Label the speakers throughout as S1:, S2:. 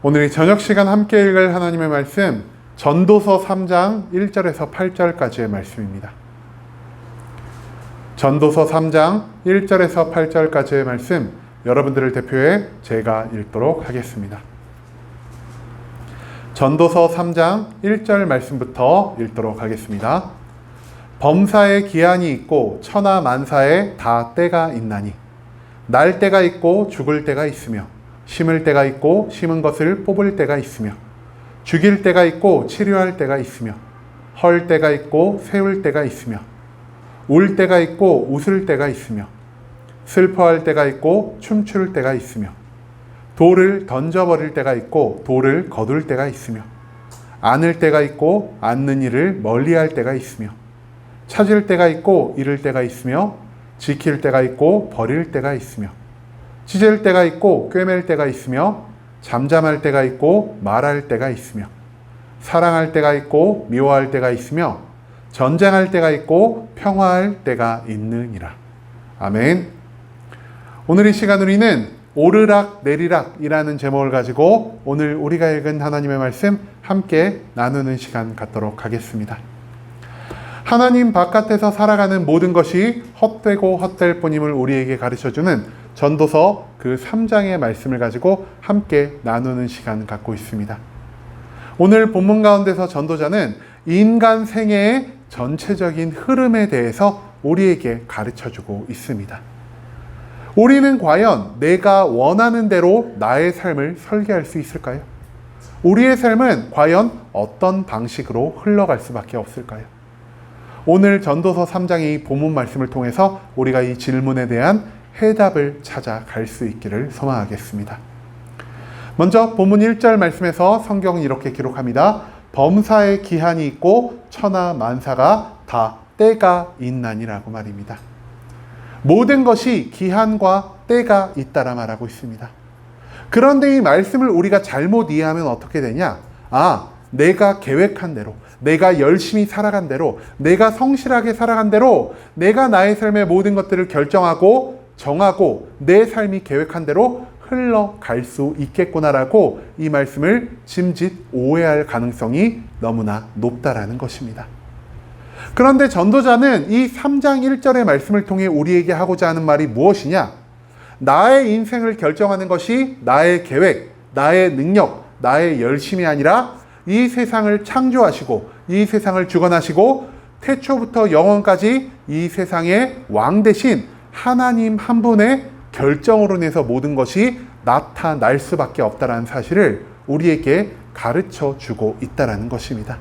S1: 오늘 이 저녁 시간 함께 읽을 하나님의 말씀, 전도서 3장 1절에서 8절까지의 말씀입니다. 전도서 3장 1절에서 8절까지의 말씀, 여러분들을 대표해 제가 읽도록 하겠습니다. 전도서 3장 1절 말씀부터 읽도록 하겠습니다. 범사에 기한이 있고 천하 만사에 다 때가 있나니 날 때가 있고 죽을 때가 있으며 심을 때가 있고 심은 것을 뽑을 때가 있으며 죽일 때가 있고 치료할 때가 있으며 헐 때가 있고 세울 때가 있으며 울 때가 있고 웃을 때가 있으며 슬퍼할 때가 있고 춤출 때가 있으며 돌을 던져버릴 때가 있고 돌을 거둘 때가 있으며 안을 때가 있고 안는 일을 멀리할 때가 있으며 찾을 때가 있고 잃을 때가 있으며 지킬 때가 있고 버릴 때가 있으며 찢을 때가 있고 꿰맬 때가 있으며 잠잠할 때가 있고 말할 때가 있으며 사랑할 때가 있고 미워할 때가 있으며 전쟁할 때가 있고 평화할 때가 있느니라. 아멘. 오늘 이 시간 우리는 오르락 내리락이라는 제목을 가지고 오늘 우리가 읽은 하나님의 말씀 함께 나누는 시간 갖도록 하겠습니다. 하나님 바깥에서 살아가는 모든 것이 헛되고 헛될 뿐임을 우리에게 가르쳐주는 전도서 그 3장의 말씀을 가지고 함께 나누는 시간 갖고 있습니다. 오늘 본문 가운데서 전도자는 인간 생애의 전체적인 흐름에 대해서 우리에게 가르쳐주고 있습니다. 우리는 과연 내가 원하는 대로 나의 삶을 설계할 수 있을까요? 우리의 삶은 과연 어떤 방식으로 흘러갈 수밖에 없을까요? 오늘 전도서 3장의 본문 말씀을 통해서 우리가 이 질문에 대한 해답을 찾아갈 수 있기를 소망하겠습니다. 먼저 본문 1절 말씀에서 성경은 이렇게 기록합니다. 범사에 기한이 있고 천하 만사가 다 때가 있나니라고 말입니다. 모든 것이 기한과 때가 있다라 말하고 있습니다. 그런데 이 말씀을 우리가 잘못 이해하면 어떻게 되냐? 내가 계획한 대로, 내가 열심히 살아간 대로, 내가 성실하게 살아간 대로 내가 나의 삶의 모든 것들을 결정하고 정하고 내 삶이 계획한 대로 흘러갈 수 있겠구나라고 이 말씀을 짐짓 오해할 가능성이 너무나 높다라는 것입니다. 그런데 전도자는 이 3장 1절의 말씀을 통해 우리에게 하고자 하는 말이 무엇이냐? 나의 인생을 결정하는 것이 나의 계획, 나의 능력, 나의 열심이 아니라 이 세상을 창조하시고 이 세상을 주관하시고 태초부터 영원까지 이 세상의 왕 대신 하나님 한 분의 결정으로 인해서 모든 것이 나타날 수밖에 없다는 사실을 우리에게 가르쳐 주고 있다는 것입니다.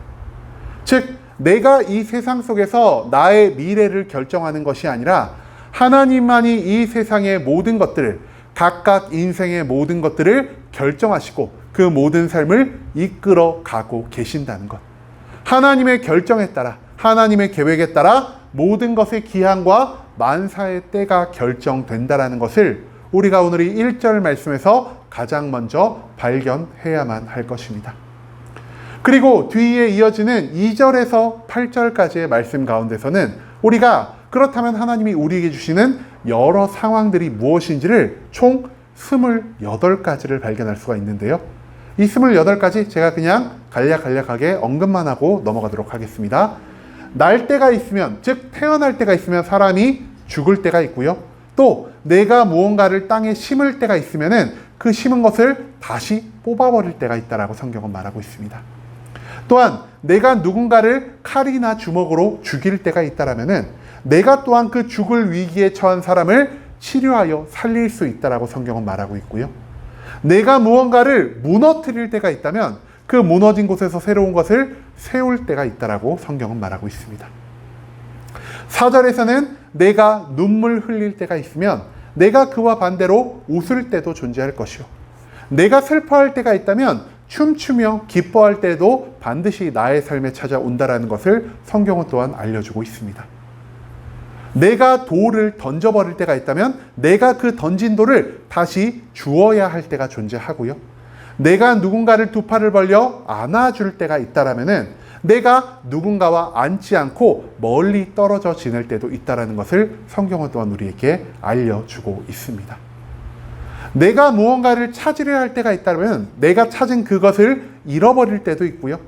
S1: 즉, 내가 이 세상 속에서 나의 미래를 결정하는 것이 아니라 하나님만이 이 세상의 모든 것들을, 각각 인생의 모든 것들을 결정하시고 그 모든 삶을 이끌어 가고 계신다는 것. 하나님의 결정에 따라, 하나님의 계획에 따라 모든 것의 기한과 만사의 때가 결정된다라는 것을 우리가 오늘 이 1절 말씀에서 가장 먼저 발견해야만 할 것입니다. 그리고 뒤에 이어지는 2절에서 8절까지의 말씀 가운데서는 우리가 그렇다면 하나님이 우리에게 주시는 여러 상황들이 무엇인지를 총 28가지를 발견할 수가 있는데요. 이 28가지 제가 그냥 간략하게 언급만 하고 넘어가도록 하겠습니다. 날 때가 있으면, 즉 태어날 때가 있으면 사람이 죽을 때가 있고요. 또 내가 무언가를 땅에 심을 때가 있으면은 그 심은 것을 다시 뽑아버릴 때가 있다라고 성경은 말하고 있습니다. 또한 내가 누군가를 칼이나 주먹으로 죽일 때가 있다라면은 내가 또한 그 죽을 위기에 처한 사람을 치료하여 살릴 수 있다라고 성경은 말하고 있고요. 내가 무언가를 무너뜨릴 때가 있다면 그 무너진 곳에서 새로운 것을 세울 때가 있다라고 성경은 말하고 있습니다. 4절에서는 내가 눈물 흘릴 때가 있으면 내가 그와 반대로 웃을 때도 존재할 것이요. 내가 슬퍼할 때가 있다면 춤추며 기뻐할 때도 반드시 나의 삶에 찾아온다라는 것을 성경은 또한 알려주고 있습니다. 내가 돌을 던져버릴 때가 있다면 내가 그 던진 돌을 다시 주어야 할 때가 존재하고요. 내가 누군가를 두 팔을 벌려 안아줄 때가 있다라면은 내가 누군가와 앉지 않고 멀리 떨어져 지낼 때도 있다라는 것을 성경은 또한 우리에게 알려주고 있습니다. 내가 무언가를 찾으려 할 때가 있다면 내가 찾은 그것을 잃어버릴 때도 있고요.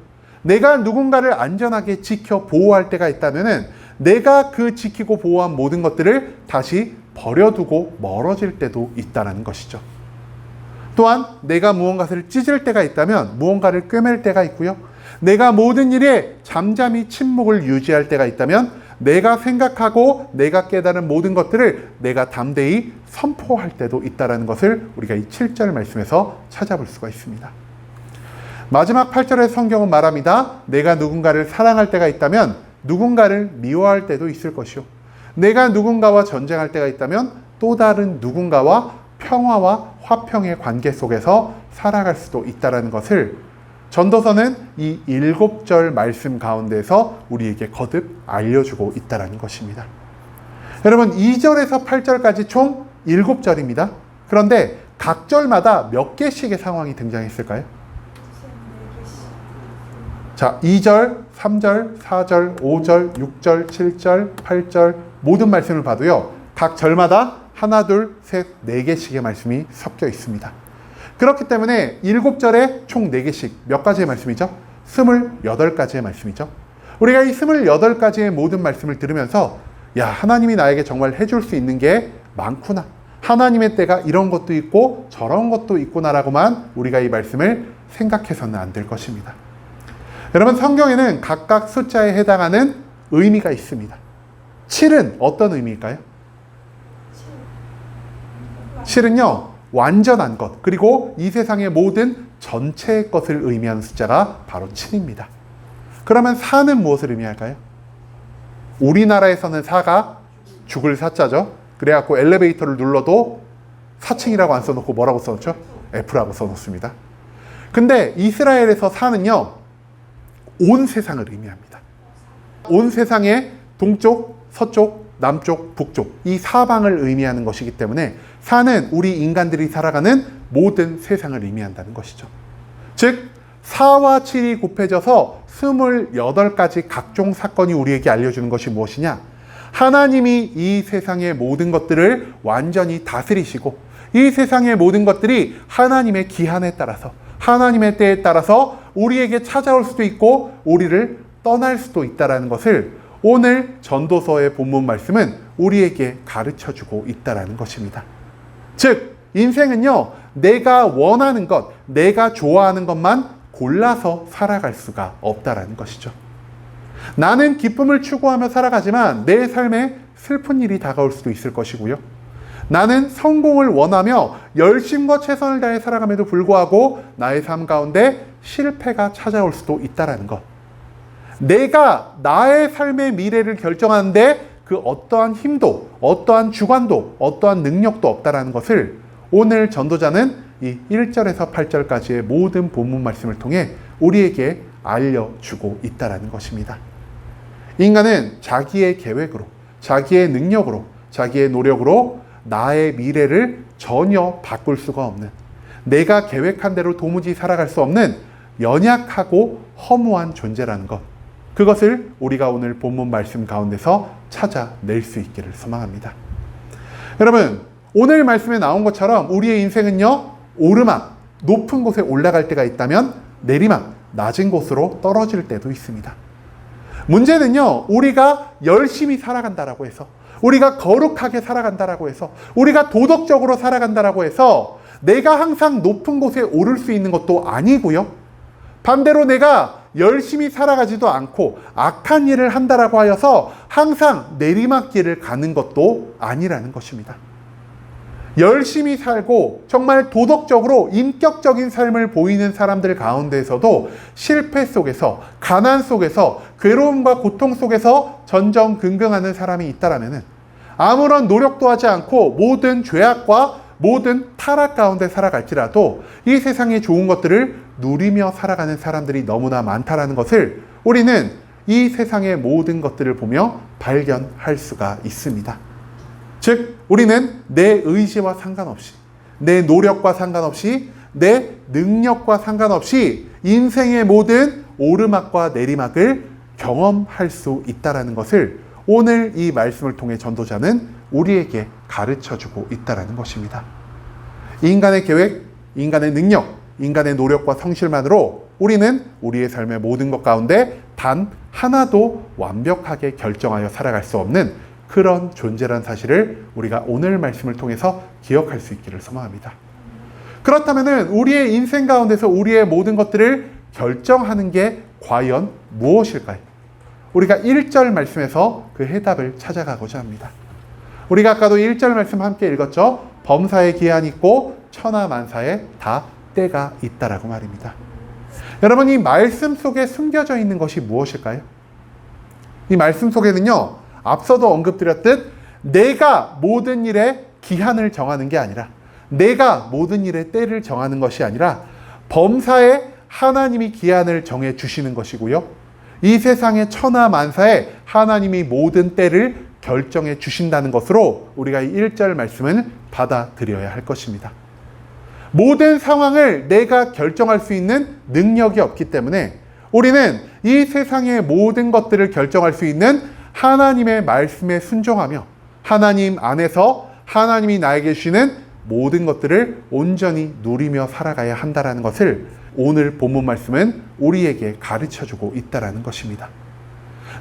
S1: 내가 누군가를 안전하게 지켜 보호할 때가 있다면 내가 그 지키고 보호한 모든 것들을 다시 버려두고 멀어질 때도 있다는 것이죠. 또한 내가 무언가를 찢을 때가 있다면 무언가를 꿰맬 때가 있고요. 내가 모든 일에 잠잠히 침묵을 유지할 때가 있다면 내가 생각하고 내가 깨달은 모든 것들을 내가 담대히 선포할 때도 있다는 것을 우리가 이 7절 말씀에서 찾아볼 수가 있습니다. 마지막 8절의 성경은 말합니다. 내가 누군가를 사랑할 때가 있다면 누군가를 미워할 때도 있을 것이요. 내가 누군가와 전쟁할 때가 있다면 또 다른 누군가와 평화와 화평의 관계 속에서 살아갈 수도 있다는 것을 전도서는 이 7절 말씀 가운데서 우리에게 거듭 알려주고 있다는 것입니다. 여러분 2절에서 8절까지 총 7절입니다. 그런데 각 절마다 몇 개씩의 상황이 등장했을까요? 자, 2절, 3절, 4절, 5절, 6절, 7절, 8절 모든 말씀을 봐도요. 각 절마다 하나, 둘, 셋, 4개씩의 말씀이 섞여 있습니다. 그렇기 때문에 7절에 총 4개씩 몇 가지의 말씀이죠? 28가지의 말씀이죠. 우리가 이 28가지의 모든 말씀을 들으면서 야, 하나님이 나에게 정말 해줄 수 있는 게 많구나. 하나님의 때가 이런 것도 있고 저런 것도 있구나라고만 우리가 이 말씀을 생각해서는 안 될 것입니다. 여러분 성경에는 각각 숫자에 해당하는 의미가 있습니다. 7은 어떤 의미일까요? 7은요 완전한 것 그리고 이 세상의 모든 전체의 것을 의미하는 숫자가 바로 7입니다. 그러면 4는 무엇을 의미할까요? 우리나라에서는 4가 죽을 4자죠. 그래갖고 엘리베이터를 눌러도 4층이라고 안 써놓고 뭐라고 써놓죠? F라고 써놓습니다. 근데 이스라엘에서 4는요 온 세상을 의미합니다. 온 세상의 동쪽, 서쪽, 남쪽, 북쪽 이 사방을 의미하는 것이기 때문에 4는 우리 인간들이 살아가는 모든 세상을 의미한다는 것이죠. 즉 4와 7이 곱해져서 28가지 각종 사건이 우리에게 알려주는 것이 무엇이냐? 하나님이 이 세상의 모든 것들을 완전히 다스리시고 이 세상의 모든 것들이 하나님의 기한에 따라서 하나님의 때에 따라서 우리에게 찾아올 수도 있고 우리를 떠날 수도 있다는 것을 오늘 전도서의 본문 말씀은 우리에게 가르쳐주고 있다는 것입니다. 즉 인생은요 내가 원하는 것, 내가 좋아하는 것만 골라서 살아갈 수가 없다는 것이죠. 나는 기쁨을 추구하며 살아가지만 내 삶에 슬픈 일이 다가올 수도 있을 것이고요. 나는 성공을 원하며 열심과 최선을 다해 살아감에도 불구하고 나의 삶 가운데 실패가 찾아올 수도 있다는 것. 내가 나의 삶의 미래를 결정하는데 그 어떠한 힘도, 어떠한 주관도, 어떠한 능력도 없다는 것을 오늘 전도자는 이 1절에서 8절까지의 모든 본문 말씀을 통해 우리에게 알려주고 있다는 것입니다. 인간은 자기의 계획으로, 자기의 능력으로, 자기의 노력으로 나의 미래를 전혀 바꿀 수가 없는, 내가 계획한 대로 도무지 살아갈 수 없는 연약하고 허무한 존재라는 것, 그것을 우리가 오늘 본문 말씀 가운데서 찾아낼 수 있기를 소망합니다. 여러분, 오늘 말씀에 나온 것처럼 우리의 인생은요, 오르막, 높은 곳에 올라갈 때가 있다면 내리막, 낮은 곳으로 떨어질 때도 있습니다. 문제는요, 우리가 열심히 살아간다라고 해서, 우리가 거룩하게 살아간다라고 해서, 우리가 도덕적으로 살아간다라고 해서 내가 항상 높은 곳에 오를 수 있는 것도 아니고요. 반대로 내가 열심히 살아가지도 않고 악한 일을 한다라고 하여서 항상 내리막길을 가는 것도 아니라는 것입니다. 열심히 살고 정말 도덕적으로 인격적인 삶을 보이는 사람들 가운데에서도 실패 속에서, 가난 속에서, 괴로움과 고통 속에서 전전긍긍하는 사람이 있다라면 아무런 노력도 하지 않고 모든 죄악과 모든 타락 가운데 살아갈지라도 이 세상의 좋은 것들을 누리며 살아가는 사람들이 너무나 많다라는 것을 우리는 이 세상의 모든 것들을 보며 발견할 수가 있습니다. 즉 우리는 내 의지와 상관없이, 내 노력과 상관없이, 내 능력과 상관없이 인생의 모든 오르막과 내리막을 경험할 수 있다는 것을 오늘 이 말씀을 통해 전도자는 우리에게 가르쳐주고 있다는 것입니다. 인간의 계획, 인간의 능력, 인간의 노력과 성실만으로 우리는 우리의 삶의 모든 것 가운데 단 하나도 완벽하게 결정하여 살아갈 수 없는 그런 존재란 사실을 우리가 오늘 말씀을 통해서 기억할 수 있기를 소망합니다. 그렇다면 우리의 인생 가운데서 우리의 모든 것들을 결정하는 게 과연 무엇일까요? 우리가 1절 말씀에서 그 해답을 찾아가고자 합니다. 우리가 아까도 1절 말씀 함께 읽었죠? 범사에 기한이 있고 천하만사에 다 때가 있다라고 말입니다. 여러분, 이 말씀 속에 숨겨져 있는 것이 무엇일까요? 이 말씀 속에는요, 앞서도 언급드렸듯 내가 모든 일에 기한을 정하는 게 아니라, 내가 모든 일의 때를 정하는 것이 아니라 범사에 하나님이 기한을 정해 주시는 것이고요, 이 세상의 천하만사에 하나님이 모든 때를 결정해 주신다는 것으로 우리가 이 1절 말씀을 받아들여야 할 것입니다. 모든 상황을 내가 결정할 수 있는 능력이 없기 때문에 우리는 이 세상의 모든 것들을 결정할 수 있는 하나님의 말씀에 순종하며 하나님 안에서 하나님이 나에게 주시는 모든 것들을 온전히 누리며 살아가야 한다는 것을 오늘 본문 말씀은 우리에게 가르쳐주고 있다는 것입니다.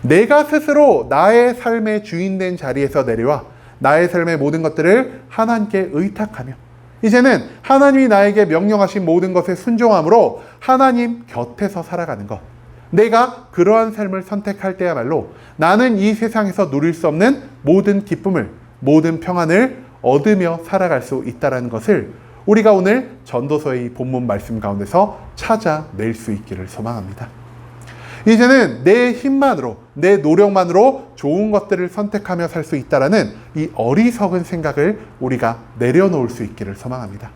S1: 내가 스스로 나의 삶의 주인된 자리에서 내려와 나의 삶의 모든 것들을 하나님께 의탁하며 이제는 하나님이 나에게 명령하신 모든 것에 순종함으로 하나님 곁에서 살아가는 것, 내가 그러한 삶을 선택할 때야말로 나는 이 세상에서 누릴 수 없는 모든 기쁨을, 모든 평안을 얻으며 살아갈 수 있다는 것을 우리가 오늘 전도서의 본문 말씀 가운데서 찾아낼 수 있기를 소망합니다. 이제는 내 힘만으로, 내 노력만으로 좋은 것들을 선택하며 살 수 있다는 이 어리석은 생각을 우리가 내려놓을 수 있기를 소망합니다.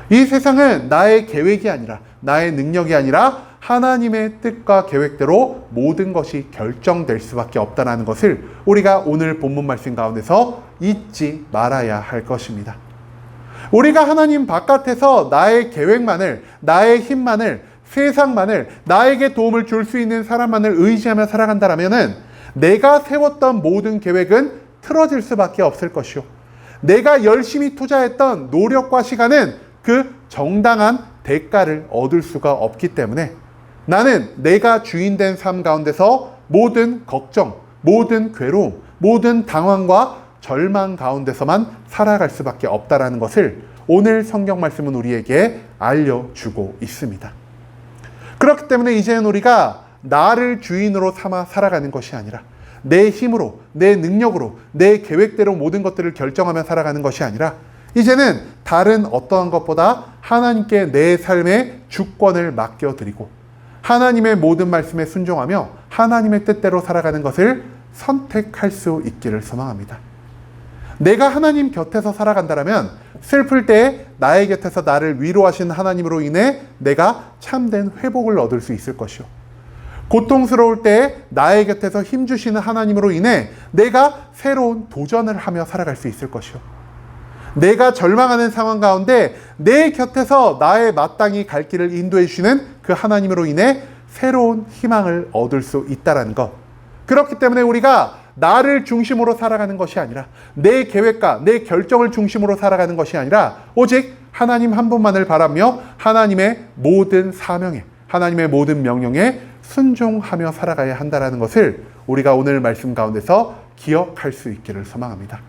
S1: 이 세상은 나의 계획이 아니라, 나의 능력이 아니라 하나님의 뜻과 계획대로 모든 것이 결정될 수밖에 없다는 것을 우리가 오늘 본문 말씀 가운데서 잊지 말아야 할 것입니다. 우리가 하나님 바깥에서 나의 계획만을, 나의 힘만을, 세상만을, 나에게 도움을 줄 수 있는 사람만을 의지하며 살아간다면 내가 세웠던 모든 계획은 틀어질 수밖에 없을 것이요, 내가 열심히 투자했던 노력과 시간은 그 정당한 대가를 얻을 수가 없기 때문에 나는 내가 주인된 삶 가운데서 모든 걱정, 모든 괴로움, 모든 당황과 절망 가운데서만 살아갈 수밖에 없다는 것을 오늘 성경 말씀은 우리에게 알려주고 있습니다. 그렇기 때문에 이제는 우리가 나를 주인으로 삼아 살아가는 것이 아니라 내 힘으로, 내 능력으로, 내 계획대로 모든 것들을 결정하며 살아가는 것이 아니라 이제는 다른 어떠한 것보다 하나님께 내 삶의 주권을 맡겨드리고 하나님의 모든 말씀에 순종하며 하나님의 뜻대로 살아가는 것을 선택할 수 있기를 소망합니다. 내가 하나님 곁에서 살아간다면 슬플 때 나의 곁에서 나를 위로하신 하나님으로 인해 내가 참된 회복을 얻을 수 있을 것이요, 고통스러울 때 나의 곁에서 힘주시는 하나님으로 인해 내가 새로운 도전을 하며 살아갈 수 있을 것이요, 내가 절망하는 상황 가운데 내 곁에서 나의 마땅히 갈 길을 인도해 주시는 그 하나님으로 인해 새로운 희망을 얻을 수 있다는 것. 그렇기 때문에 우리가 나를 중심으로 살아가는 것이 아니라 내 계획과 내 결정을 중심으로 살아가는 것이 아니라 오직 하나님 한 분만을 바라며 하나님의 모든 사명에, 하나님의 모든 명령에 순종하며 살아가야 한다는 것을 우리가 오늘 말씀 가운데서 기억할 수 있기를 소망합니다.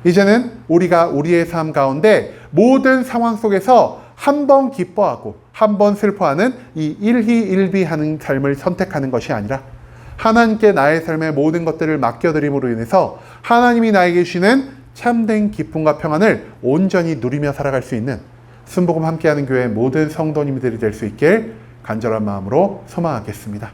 S1: 이제는 우리가 우리의 삶 가운데 모든 상황 속에서 한 번 기뻐하고 한 번 슬퍼하는 이 일희일비하는 삶을 선택하는 것이 아니라 하나님께 나의 삶의 모든 것들을 맡겨드림으로 인해서 하나님이 나에게 주시는 참된 기쁨과 평안을 온전히 누리며 살아갈 수 있는 순복음 함께하는 교회 모든 성도님들이 될 수 있길 간절한 마음으로 소망하겠습니다.